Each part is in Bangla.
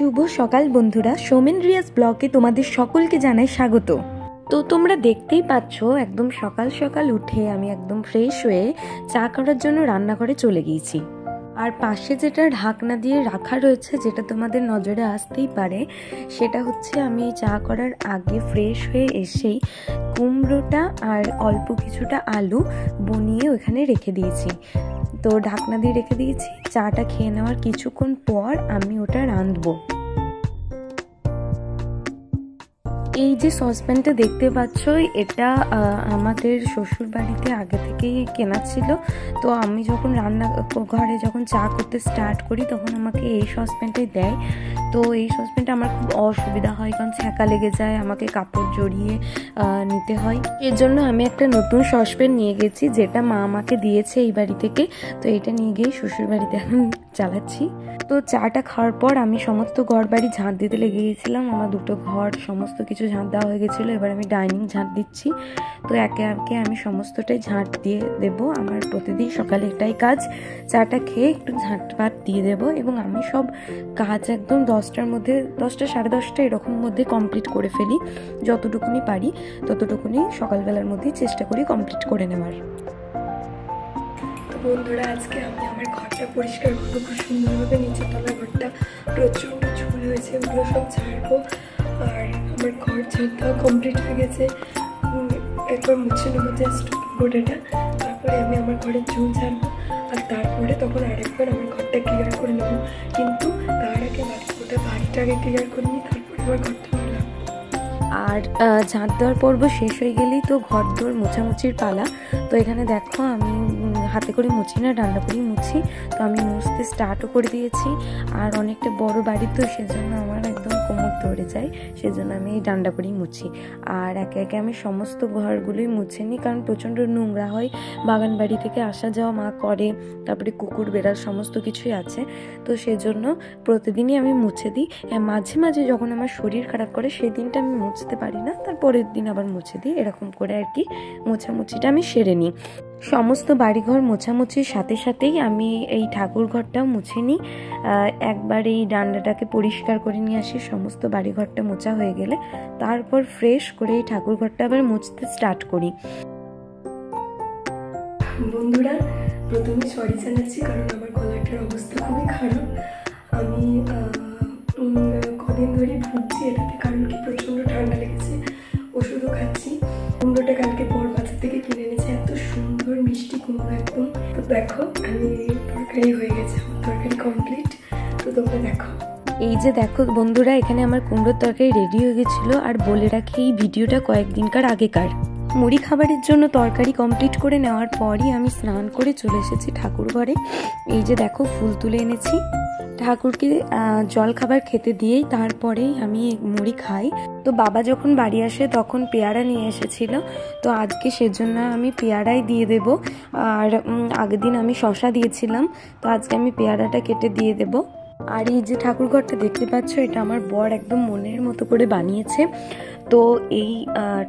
শুভ সকাল বন্ধুরা, সোমেন রিয়াজ ব্লগে তোমাদের সকলকে জানাই স্বাগত। তো তোমরা দেখতেই পাচ্ছ একদম সকাল সকাল উঠে আমি একদম ফ্রেশ হয়ে চা করার জন্য রান্নাঘরে চলে গিয়েছি। আর পাশে যেটা ঢাকনা দিয়ে রাখা রয়েছে, যেটা তোমাদের নজরে আসতেই পারে, সেটা হচ্ছে আমি চা করার আগে ফ্রেশ হয়ে এসেই কুমড়োটা আর অল্প কিছুটা আলু বনিয়ে ওখানে রেখে দিয়েছি। তো ঢাকনা দিয়ে রেখে দিয়েছি। চাটা খেয়ে নেওয়ার কিছুক্ষণ পর আমি ওটা রাঁধবো। এই যে সসপ্যানটা দেখতে পাচ্ছ, এটা আমাদের শ্বশুর বাড়িতে আগে থেকেই কেনা ছিল। তো আমি যখন ঘরে যখন চা করতে স্টার্ট করি তখন আমাকে এই সসপ্যানটাই দেয়। তো এই সসপ্যানটা আমার খুব অসুবিধা হয়, কারণ ছ্যাঁকা লেগে যায়, আমাকে কাপড় জড়িয়ে নিতে হয়। এর জন্য আমি একটা নতুন সসপ্যান নিয়ে গেছি, যেটা মা আমাকে দিয়েছে এই বাড়ি থেকে। তো এটা নিয়ে গিয়ে শ্বশুর বাড়িতে এখন চালাচ্ছি। তো চাটা খাওয়ার পর আমি সমস্ত ঘর বাড়ি ঝাঁট দিতে লেগে গিয়েছিলাম। আমার দুটো ঘর সমস্ত কিছু ঝাঁট দেওয়া হয়ে গেছিলো। এবার আমি ডাইনিং ঝাঁট দিচ্ছি। তো একে একে আমি সমস্তটাই ঝাঁট দিয়ে দেবো। আমার প্রতিদিন সকালে এটাই কাজ, চাটা খেয়ে একটু ঝাঁটপাট দিয়ে দেবো। এবং আমি সব কাজ একদম 10টার মধ্যে, 10টা সাড়ে 10টা এরকম মধ্যে কমপ্লিট করে ফেলি। যতটুকুনি পারি ততটুকুনি সকালবেলার মধ্যেই চেষ্টা করি কমপ্লিট করে নেওয়ার। বন্ধুরা, আজকে আমি আমার ঘরটা পরিষ্কার করবো খুব সুন্দরভাবে। নিচের তলা ঘরটা প্রচণ্ড ঝুল হয়েছে, ওগুলো সব ছাড়বো। আর আমার ঘর ঝাড়টা কমপ্লিট হয়ে গেছে, একবার মুছে নেবো জাস্ট গোটাটা। তারপরে আমি আমার ঘরের ঝুল ছাড়বো, আর তারপরে তখন আরেকবার আমার ঘরটা ক্লিয়ার করে নেবো। কিন্তু তার আগে গোটা বাড়িটা আগে ক্লিয়ার করে নিই, তারপরে আমার ঘরটা করলাম। আর ঝাঁট দেওয়ার পর্ব শেষ হয়ে গেলেই তো ঘর দোর মোছামুছির পালা। তো এখানে দেখো আমি হাতে করে মুছি না, ডান্ডা করেই মুছি। তো আমি মুছতে স্টার্টও করে দিয়েছি। আর অনেকটা বড় বাড়ি, তো সেজন্য আমার একদম কোমর ধরে যায়, সেজন্য আমি এই ডান্ডা করেই মুছি। আর একে একে আমি সমস্ত ঘরগুলোই মুছে নিই, কারণ প্রচণ্ড নোংরা হয়। বাগান বাড়ি থেকে আসা যাওয়া মা করে, তারপরে কুকুর বেড়াল সমস্ত কিছুই আছে। তো সেজন্য প্রতিদিনই আমি মুছে দিই। মাঝে মাঝে যখন আমার শরীর খারাপ করে সেই দিনটা আমি মুছতে পারি না, তারপরের দিন আবার মুছে দিই। এরকম করে আর কি মোছামুছিটা আমি সেরে নিই। সমস্ত বাড়িঘর মোছামুছির সাথে সাথেই আমি এই ঠাকুর ঘরটাও মুছে নিই। একবার এই ডান্ডাটাকে পরিষ্কার করে নিয়ে আসি সমস্ত বাড়িঘরটা মোছা হয়ে গেলে। তারপর ফ্রেশ করে এই ঠাকুর ঘরটা আবার মুছতে স্টার্ট করি। বন্ধুরা, প্রথমে সরি জানাচ্ছি, কারণ আমার গলাটার অবস্থা খুবই খারাপ। আমি কদিন ধরে ভুগছি এটাতে, কারণ কি প্রচণ্ড ঠান্ডা লেগেছে, ওষুধও খাচ্ছি। কুমড়োটা কালকে বড় বাজার থেকে কিনে এনেছে, এত সুন্দর মিষ্টি কুমড়ো একদম। তো দেখো, আমি তরকারি হয়ে গেছে, আমার তরকারি কমপ্লিট। তো তোমরা দেখো, এই যে দেখো বন্ধুরা, এখানে আমার কুমড়োর তরকারি রেডি হয়ে গেছিলো। আর বলে রাখি, এই ভিডিওটা কয়েকদিনকার আগেকার। মুড়ি খাবারের জন্য তরকারি কমপ্লিট করে নেওয়ার পরই আমি স্নান করে চলে এসেছি ঠাকুর ঘরে। এই যে দেখো, ফুল তুলে এনেছি। ঠাকুরকে জল খাবার খেতে দিয়েই তারপরেই আমি মুড়ি খাই। তো বাবা যখন বাড়ি আসে তখন পেয়ারা নিয়ে এসেছিল, তো আজকে সেজন্য আমি পেয়ারাই দিয়ে দেব। আর আগের দিন আমি শশা দিয়েছিলাম, তো আজকে আমি পেয়ারাটা কেটে দিয়ে দেব। আর এই যে ঠাকুর ঘরটা দেখতে পাচ্ছ, এটা আমার বর একদম মনের মতো করে বানিয়েছে। তো এই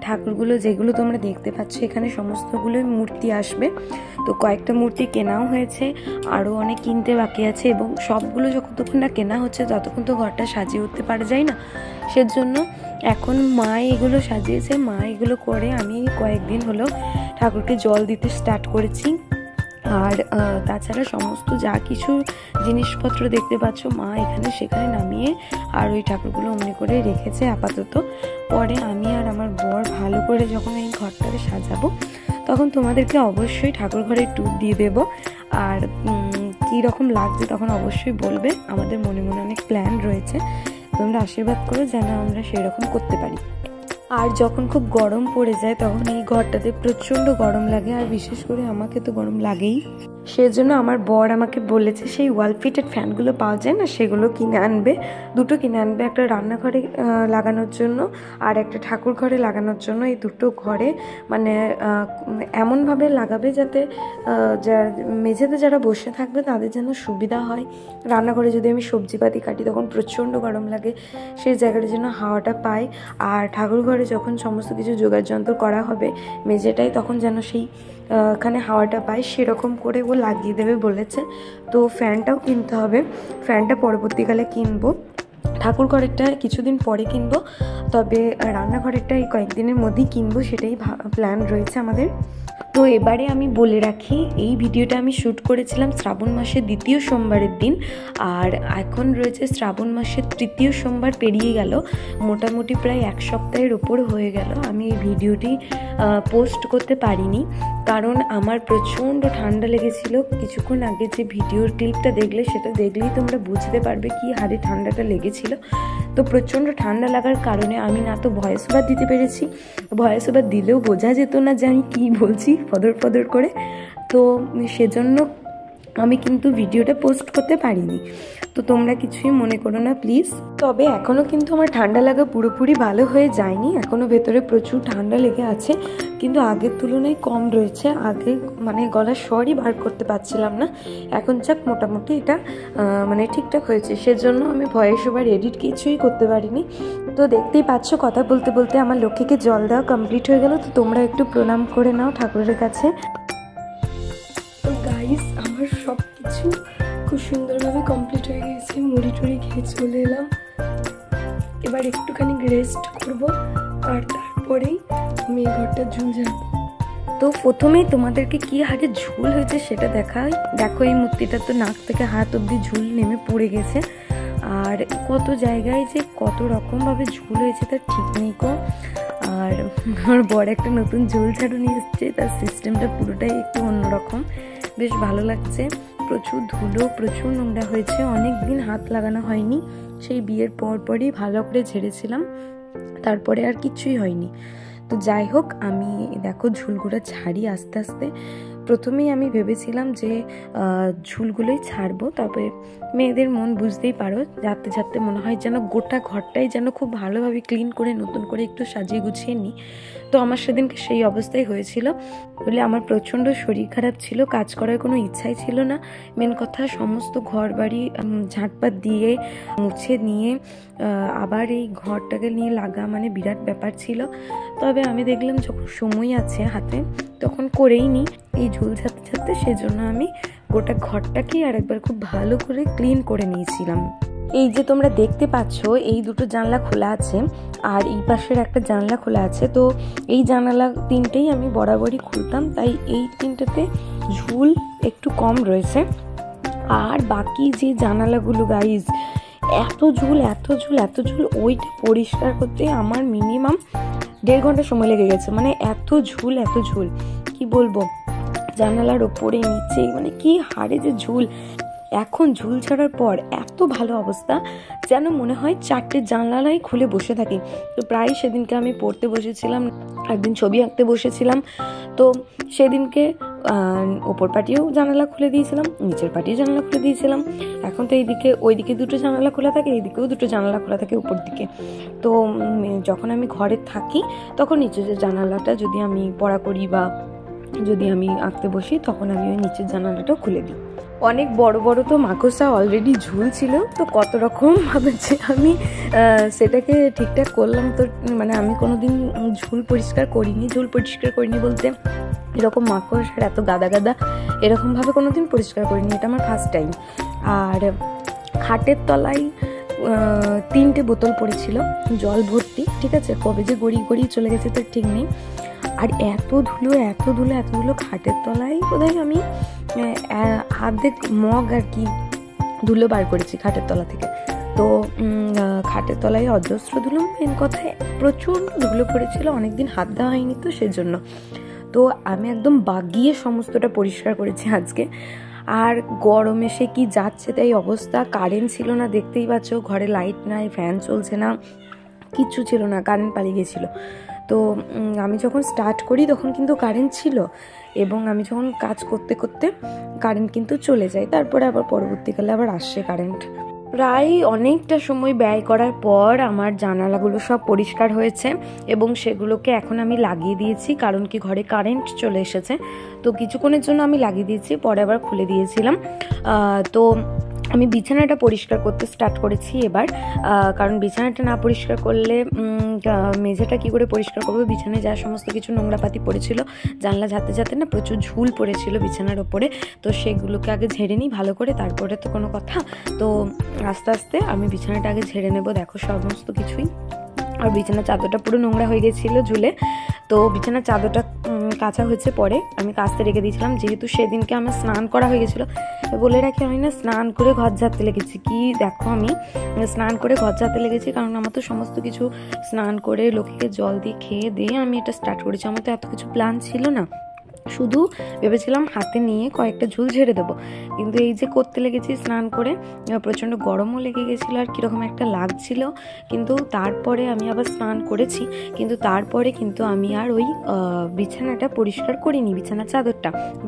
ঠাকুরগুলো যেগুলো তোমরা দেখতে পাচ্ছ, এখানে সমস্তগুলোই মূর্তি আসবে। তো কয়েকটা মূর্তি কেনাও হয়েছে, আরও অনেক কিনতে বাকি আছে। এবং সবগুলো যতক্ষণ না কেনা হচ্ছে ততক্ষণ তো ঘরটা সাজিয়ে উঠতে পারা যায় না, সেজন্য এখন মা এগুলো সাজিয়েছে। মা এগুলো করে আমি কয়েকদিন হলো ঠাকুরকে জল দিতে স্টার্ট করেছি। আর তাছাড়া সমস্ত যা কিছু জিনিসপত্র দেখতে পাচ্ছ, মা এখানে সেখানে নামিয়ে আর ওই ঠাকুরগুলো অমনি করে রেখেছে আপাতত। পরে আমি আর আমার বর ভালো করে যখন এই ঘরটাকে সাজাবো, তখন তোমাদেরকে অবশ্যই ঠাকুর ঘরের ট্যুর দিয়ে দেব। আর কী রকম লাগছে তখন অবশ্যই বলবে। আমাদের মনে মনে অনেক প্ল্যান রয়েছে, তোমরা আশীর্বাদ করো যেন আমরা সেরকম করতে পারি। আর যখন খুব গরম পড়ে যায় তখন এই ঘরটাতে প্রচণ্ড গরম লাগে, আর বিশেষ করে আমাকে তো গরম লাগেই। সেজন্য আমার বর আমাকে বলেছে সেই ওয়াল ফিটেড ফ্যানগুলো পাওয়া যায় না, সেগুলো কিনে আনবে। দুটো কিনে আনবে, একটা রান্নাঘরে লাগানোর জন্য আর একটা ঠাকুর ঘরে লাগানোর জন্য। এই দুটো ঘরে মানে এমনভাবে লাগাবে যাতে মেঝেতে যারা বসে থাকবে তাদের যেন সুবিধা হয়। রান্নাঘরে যদি আমি সবজিপাতি কাটি তখন প্রচণ্ড গরম লাগে, সেই জায়গাটা যেন হাওয়াটা পায়। আর ঠাকুর ঘরে যখন সমস্ত কিছু জোগাড় যন্ত্র করা হবে মেঝেটাই, তখন যেন সেই এখানে হাওয়াটা পায়, সেরকম করে ও লাগিয়ে দেবে বলেছে। তো ফ্যানটাও কিনতে হবে, ফ্যানটা পরবর্তীকালে কিনবো। ঠাকুর ঘরেরটা কিছুদিন পরে কিনবো, তবে রান্নাঘরেরটা এই কয়েকদিনের মধ্যেই কিনবো, সেটাই প্ল্যান রয়েছে আমাদের। তো এবারে আমি বলে রাখি, এই ভিডিওটা আমি শ্যুট করেছিলাম শ্রাবণ মাসের 2য় সোমবারের দিন, আর এখন রয়েছে শ্রাবণ মাসের 3য় সোমবার পেরিয়ে গেল, মোটামুটি প্রায় 1 সপ্তাহের ওপর হয়ে গেল আমি এই ভিডিওটি পোস্ট করতে পারিনি, কারণ আমার প্রচণ্ড ঠান্ডা লেগেছিল। কিছুক্ষণ আগে যে ভিডিওর ক্লিপটা দেখলে, সেটা দেখলেই তোমরা বুঝতে পারবে কি হারে ঠান্ডাটা লেগেছিল। তো প্রচণ্ড ঠান্ডা লাগার কারণে আমি না তো ভয়েস ওভার দিতে পেরেছি, ভয়েস ওভার দিলেও বোঝা যেত না যে আমি কী বলছি ফদর ফদর করে, তো সেজন্য আমি কিন্তু ভিডিওটা পোস্ট করতে পারিনি। তো তোমরা কিছুই মনে করো না প্লিজ। তবে এখনও কিন্তু আমার ঠান্ডা লাগা পুরোপুরি ভালো হয়ে যায়নি, এখনও ভেতরে প্রচুর ঠান্ডা লেগে আছে, কিন্তু আগের তুলনায় কম রয়েছে। আগে মানে গলার স্বরই বার করতে পারছিলাম না, এখন যাক মোটামুটি এটা মানে ঠিকঠাক হয়েছে, সেজন্য আমি ভয়েস ওভার এডিট কিছুই করতে পারিনি। তো দেখতেই পাচ্ছ কথা বলতে বলতে আমার লক্ষ্মীকে জল দেওয়া কমপ্লিট হয়ে গেল। তো তোমরা একটু প্রণাম করে নাও ঠাকুরের কাছে। তো গাইস, আমার সব কিছু খুব সুন্দরভাবে কমপ্লিট হয়ে গেছে, মুড়ি টুড়ি খেয়ে চলে এলাম। এবার একটুখানি রেস্ট করব, আর তারপরেই আমি এই ঘরটা ঝুল যাব। তো প্রথমেই তোমাদেরকে কি হারে ঝুল হয়েছে সেটা দেখাই। দেখো এই মূর্তিটা তো নাক থেকে হাত অবধি ঝুল নেমে পড়ে গেছে, আর কত জায়গায় যে কত রকমভাবে ঝুল হয়েছে তার ঠিক নেই গো। আর আমার বড় একটা নতুন ঝুল ঝাড়ু নিয়ে এসছে, তার সিস্টেমটা পুরোটাই একটু অন্যরকম, বেশ ভালো লাগছে। প্রচুর ধুলো, প্রচুর নোংরা হয়েছে, অনেক দিন হাত লাগানো হয়নি, সেই বিয়ের পরপরই ভালো করে ঝেড়েছিলাম, তারপরে আর কিছুই হয়নি। তো যাই হোক, আমি দেখো ঝুলগুলো ছাড়ি আস্তে আস্তে। প্রথমেই আমি ভেবেছিলাম যে ঝুলগুলোই ছাড়বো, তবে মেয়েদের মন বুঝতেই পারো, যাতে যাতে মনে হয় যেন গোটা ঘরটাই যেন খুব ভালোভাবে ক্লিন করে নতুন করে একটু সাজিয়ে গুছিয়ে নিই। তো আমার সেদিনকে সেই অবস্থাই হয়েছিল, বলে আমার প্রচণ্ড শরীর খারাপ ছিল, কাজ করার কোনো ইচ্ছাই ছিল না। মেন কথা, সমস্ত ঘর বাড়ি ঝাঁটপাট দিয়ে মুছে নিয়ে আবার এই ঘরটাকে নিয়ে লাগা মানে বিরাট ব্যাপার ছিল। তবে আমি দেখলাম যখন সময় আছে হাতে তখন করেই নিই এই ঝুল ঝাড়তে ঝাড়তে, সেজন্য আমি গোটা ঘরটাকেই আর একবার খুব ভালো করে ক্লিন করে নিয়েছিলাম। এই যে তোমরা দেখতে পাচ্ছ, এই দুটো জানলা খোলা আছে আর এই পাশের একটা জানলা খোলা আছে। তো এই জানালা তিনটেই আমি বরাবরই খুলতাম, তাই এই তিনটাতে ঝুল একটু কম রয়েছে। আর বাকি যে জানালাগুলো গাইজ, এত ঝুল এত ঝুল এত ঝুল, ওইটা পরিষ্কার করতে আমার মিনিমাম 1.5 ঘন্টা সময় লেগে গেছে। মানে এত ঝুল এত ঝুল, কি বলবো, জানালার ওপরে নিচে মানে কি হারে যে ঝুল। এখন ঝুল ছাড়ার পর এত ভালো অবস্থা, যেন মনে হয় 4টে জানলালাই খুলে বসে থাকি। তো প্রায় সেদিনকে আমি পড়তে বসেছিলাম, একদিন ছবি আঁকতে বসেছিলাম, তো সেদিনকে ওপর পাটিও জানালা খুলে দিয়েছিলাম, নিচের পাটিও জানালা খুলে দিয়েছিলাম। এখন তো এইদিকে ওইদিকে দুটো জানালা খোলা থাকে, এইদিকেও দুটো জানালা খোলা থাকে উপর দিকে। তো যখন আমি ঘরে থাকি তখন নিচের যে জানালাটা যদি আমি পড়া করি বা যদি আমি আঁকতে বসি, তখন আমি ওই নিচের জানালাটাও খুলে দিই। অনেক বড় বড় তো মাকড়সা অলরেডি ঝুল ছিল, তো কত রকম ভাবে যে আমি সেটাকে ঠিকঠাক করলাম। তো মানে আমি কোনোদিন ঝুল পরিষ্কার করিনি বলতে এরকম মাকড়সার এত গাদা গাদা এরকমভাবে কোনোদিন পরিষ্কার করিনি, এটা আমার ফার্স্ট টাইম। আর খাটের তলায় 3টে বোতল পড়েছিল জল ভর্তি, ঠিক আছে, কবে যে গড়িয়ে চলে গেছে তার ঠিক নেই। আর এত ধুলো খাটের তলায় বোধহয় আমি অর্ধেক মগ আর কি ধুলো বার করেছি খাটের তলা থেকে। তো খাটের তলায় অজস্র ধুলো, মেন কথায় প্রচুর ধুলো পড়েছিল, অনেকদিন হাত দেওয়া হয়নি তো সেজন্য। তো আমি একদম বাগিয়ে সমস্তটা পরিষ্কার করেছি আজকে। আর গরমে সে কি যাচ্ছে তাই অবস্থা, কারেন্ট ছিল না, দেখতেই পাচ্ছ, ঘরে লাইট নাই, ফ্যান চলছে না, কিচ্ছু ছিল না, কারেন্ট পালিয়ে গেছিলো। তো আমি যখন স্টার্ট করি তখন কিন্তু কারেন্ট ছিল, এবং আমি যখন কাজ করতে করতে কারেন্ট কিন্তু চলে যায়, তারপরে আবার পরবর্তীকালে আবার আসছে কারেন্ট। প্রায় অনেকটা সময় ব্যয় করার পর আমার জানালাগুলো সব পরিষ্কার হয়েছে, এবং সেগুলোকে এখন আমি লাগিয়ে দিয়েছি, কারণ কি ঘরে কারেন্ট চলে এসেছে। তো কিছুক্ষণের জন্য আমি লাগিয়ে দিয়েছি, পরে আবার খুলে দিয়েছিলাম। তো আমি বিছানাটা পরিষ্কার করতে স্টার্ট করেছি এবার, কারণ বিছানাটা না পরিষ্কার করলে মেঝেটা কী করে পরিষ্কার করবো। বিছানায় যা সমস্ত কিছু নোংরাপাতি পড়েছিল, জানলা ঝাঁতে ঝাঁতে না প্রচুর ঝুল পড়েছিল বিছানার ওপরে, তো সেগুলোকে আগে ঝেড়ে নিই ভালো করে, তারপরে তো কোনো কথা। তো আস্তে আস্তে আমি বিছানাটা আগে ঝেড়ে নেব। দেখো সমস্ত কিছুই। আর বিছানার চাদরটা পুরো নোংরা হয়ে গেছিলো ঝুলে, তো বিছানার চাদরটা কাচা হয়েছে পরে আমি কাচতে রেখে দিয়েছিলাম, যেহেতু সেদিনকে আমার স্নান করা হয়ে গেছিলো। বলে রাখি আমি না স্নান করে ঘর ঝাড়তে লেগেছি, কি দেখো আমি স্নান করে ঘর ঝাড়তে লেগেছি, কারণ আমার তো সমস্ত কিছু স্নান করে লোকে জল দিয়ে খেয়ে দিয়ে আমি এটা স্টার্ট করেছি। আমার তো এত কিছু প্ল্যান ছিল না, শুধু ভেবেছিলাম হাতে নিয়ে কয়েকটা ঝুল ঝেড়ে দেবো, কিন্তু এই যে করতে লেগেছি স্নান করে, প্রচণ্ড গরমও লেগে গেছিলো আর কীরকম একটা লাগছিল। কিন্তু তারপরে আমি আবার স্নান করেছি, কিন্তু তারপরে কিন্তু আমি আর ওই বিছানাটা পরিষ্কার করিনি।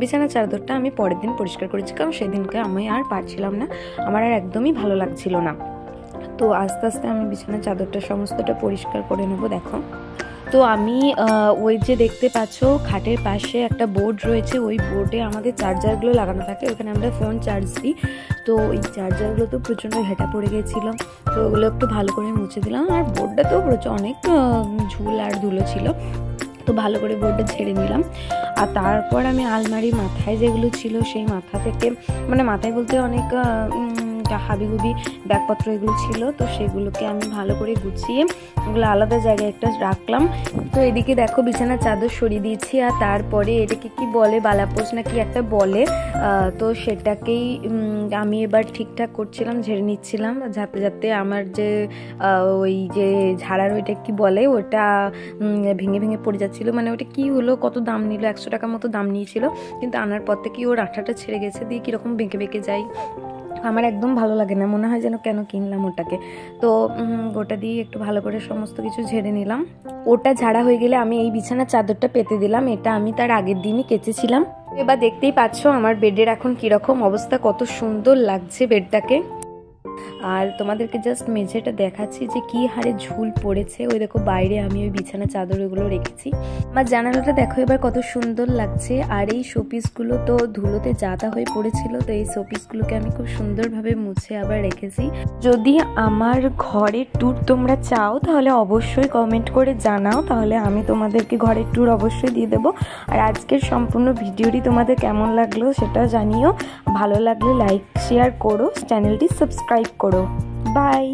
বিছানার চাদরটা আমি পরের দিন পরিষ্কার করেছি, কারণ সেদিনকে আমি আর পারছিলাম না, আমার আর একদমই ভালো লাগছিল না। তো আস্তে আস্তে আমি বিছানার চাদরটা সমস্তটা পরিষ্কার করে নেবো। দেখো, তো আমি ওই যে দেখতে পাচ্ছ খাটের পাশে একটা বোর্ড রয়েছে, ওই বোর্ডে আমাদের চার্জারগুলো লাগানো থাকে, ওখানে আমরা ফোন চার্জ দিই। তো ওই চার্জারগুলো তো প্রচণ্ড ঘেঁটা পড়ে গেছিলো, তো ওগুলো একটু ভালো করে মুছে দিলাম। আর বোর্ডটা তো অনেক ঝুল আর ধুলো ছিল, তো ভালো করে বোর্ডটা ঝেড়ে নিলাম। আর তারপর আমি আলমারির মাথায় যেগুলো ছিল সেই মাথা থেকে, মানে মাথায় বলতে অনেক হাবিগুবি ব্যাগপত্র এগুলো ছিল, তো সেগুলোকে আমি ভালো করে গুছিয়ে ওগুলো আলাদা জায়গায় একটা রাখলাম। তো এদিকে দেখো বিছানার চাদর সরিয়ে দিয়েছি, আর তারপরে এটাকে কি বলে বালাপোষ না কি একটা বলে, তো সেটাকেই আমি এবার ঠিকঠাক করছিলাম, ঝেড়ে নিচ্ছিলাম যাতে যাতে আমার যে ওই যে ঝাড়ার ওইটা কি বলে ওটা ভেঙে ভেঙে পড়ে যাচ্ছিলো। মানে ওটা কি হলো, কত দাম নিল, 100 টাকা মতো দাম নিয়েছিল, কিন্তু আনার পর থেকে ওর আঠাটা ছেড়ে গেছে, দিয়ে কীরকম বেঁকে বেঁকে যায়, আমার একদম ভালো লাগে না, মনে হয় যেন কেন কিনলাম ওটাকে। তো ওটা দিয়ে একটু ভালো করে সমস্ত কিছু ঝেড়ে নিলাম। ওটা ঝাড়া হয়ে গেলে আমি এই বিছানার চাদরটা পেতে দিলাম, এটা আমি তার আগের দিনই কেচেছিলাম। এবার দেখতেই পাচ্ছ আমার বেডের এখন কীরকম অবস্থা, কত সুন্দর লাগছে বেডটাকে। আর তোমাদেরকে জাস্ট মেঝেটা দেখাচ্ছি যে কি হারে ঝুল পড়েছে। ওই দেখো বাইরে আমি ওই বিছানা চাদর ওগুলো রেখেছি। আমার জানালাটা দেখো এবার কত সুন্দর লাগছে। আর এই শোপিসগুলো তো ধুলোতে জাতা হয়ে পড়েছিল, তো এই শোপিসগুলোকে আমি খুব সুন্দরভাবে মুছে আবার রেখেছি। যদি আমার ঘরের ট্যুর তোমরা চাও তাহলে অবশ্যই কমেন্ট করে জানাও, তাহলে আমি তোমাদেরকে ঘরের ট্যুর অবশ্যই দিয়ে দেবো। আর আজকের সম্পূর্ণ ভিডিওটি তোমাদের কেমন লাগলো সেটা জানিও। ভালো লাগলে লাইক শেয়ার করো, চ্যানেলটি সাবস্ক্রাইব করো। বাই।